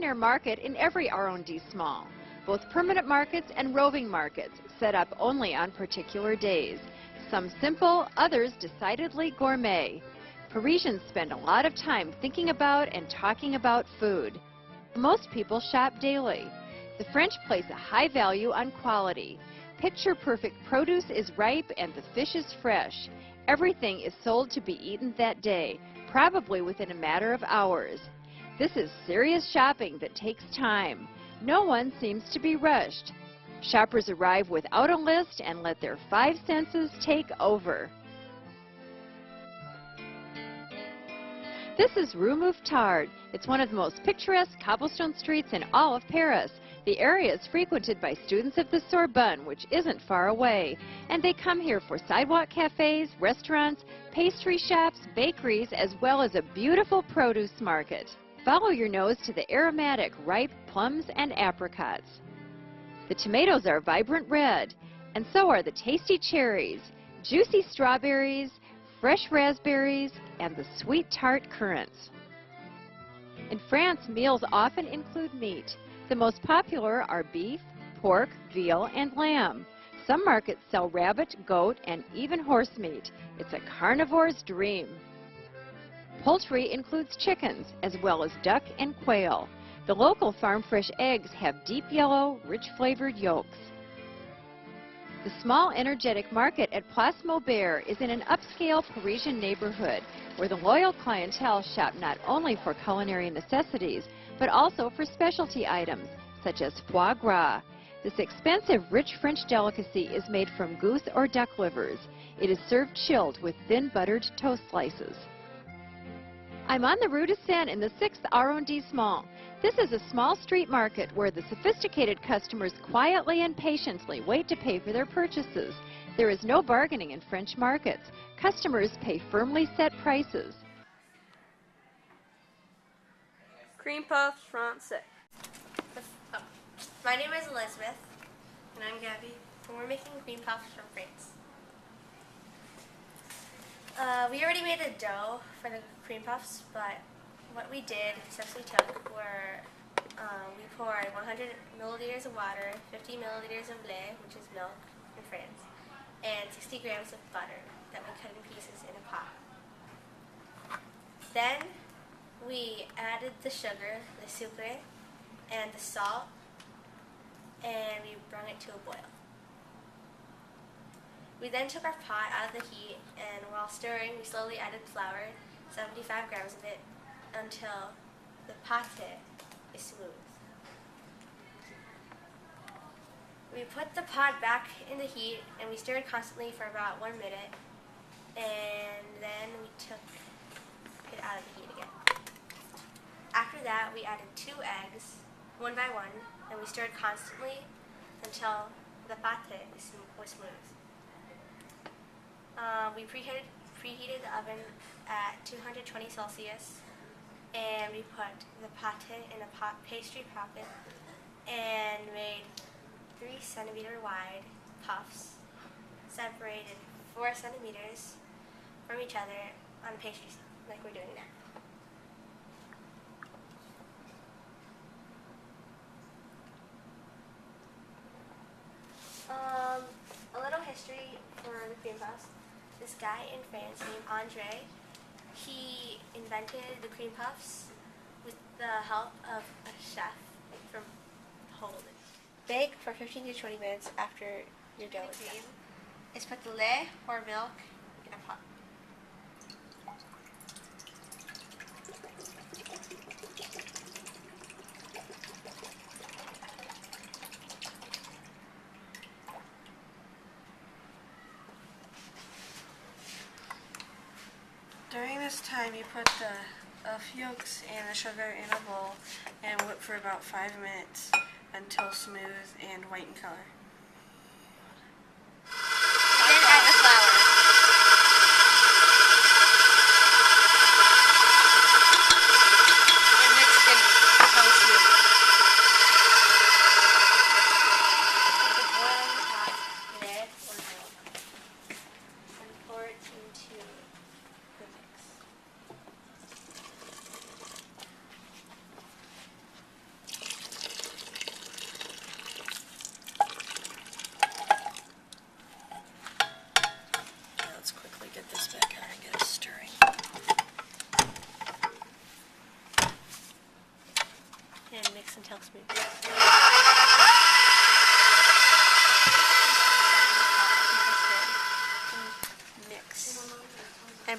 open-air market in every R&D small, both permanent markets and roving markets set up only on particular days. Some simple, others decidedly gourmet. Parisians spend a lot of time thinking about and talking about food. Most people shop daily. The French place a high value on quality. Picture-perfect produce is ripe and the fish is fresh. Everything is sold to be eaten that day, probably within a matter of hours. This is serious shopping that takes time. No one seems to be rushed. Shoppers arrive without a list and let their five senses take over. This is Rue Mouffetard. It's one of the most picturesque cobblestone streets in all of Paris. The area is frequented by students of the Sorbonne, which isn't far away. And they come here for sidewalk cafes, restaurants, pastry shops, bakeries, as well as a beautiful produce market. Follow your nose to the aromatic, ripe plums and apricots. The tomatoes are vibrant red, and so are the tasty cherries, juicy strawberries, fresh raspberries, and the sweet tart currants. In France, meals often include meat. The most popular are beef, pork, veal, and lamb. Some markets sell rabbit, goat, and even horse meat. It's a carnivore's dream. Poultry includes chickens, as well as duck and quail. The local farm-fresh eggs have deep yellow, rich-flavored yolks. The small, energetic market at Place Maubert is in an upscale Parisian neighborhood where the loyal clientele shop not only for culinary necessities, but also for specialty items, such as foie gras. This expensive, rich French delicacy is made from goose or duck livers. It is served chilled with thin buttered toast slices. I'm on the Rue de Seine in the 6th arrondissement. This is a small street market where the sophisticated customers quietly and patiently wait to pay for their purchases. There is no bargaining in French markets. Customers pay firmly set prices. Cream puffs, français. My name is Elizabeth. And I'm Gabby. And we're making cream puffs from France. We already made the dough for the cream puffs, but what we did, steps we took, were we poured 100 milliliters of water, 50 milliliters of lait, which is milk in France, and 60 grams of butter that we cut in pieces in a pot. Then we added the sugar, the sucre, and the salt, and we brought it to a boil. We then took our pot out of the heat, and while stirring, we slowly added flour, 75 grams of it, until the pate is smooth. We put the pot back in the heat, and we stirred constantly for about 1 minute, and then we took it out of the heat again. After that, we added 2 eggs, one by one, and we stirred constantly until the pate was smooth. We preheated the oven at 220 Celsius, and we put the pate in a pastry pocket and made 3 centimeter wide puffs, separated 4 centimeters from each other on a pastry like we're doing now. A little history for the cream puffs. This guy in France named Andre, he invented the cream puffs with the help of a chef from Poland. Bake for 15 to 20 minutes after your dough is done. Is put the lait or milk in a pot. During this time, you put the yolks and the sugar in a bowl and whip for about 5 minutes until smooth and white in color. Then add the flour. And mix it until smooth. Put the boiling hot lait or milk and pour it into the mix.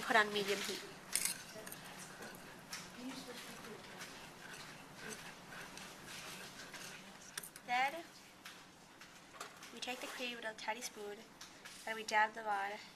put on medium heat. Then we take the cream with a tiny spoon and we dab them on.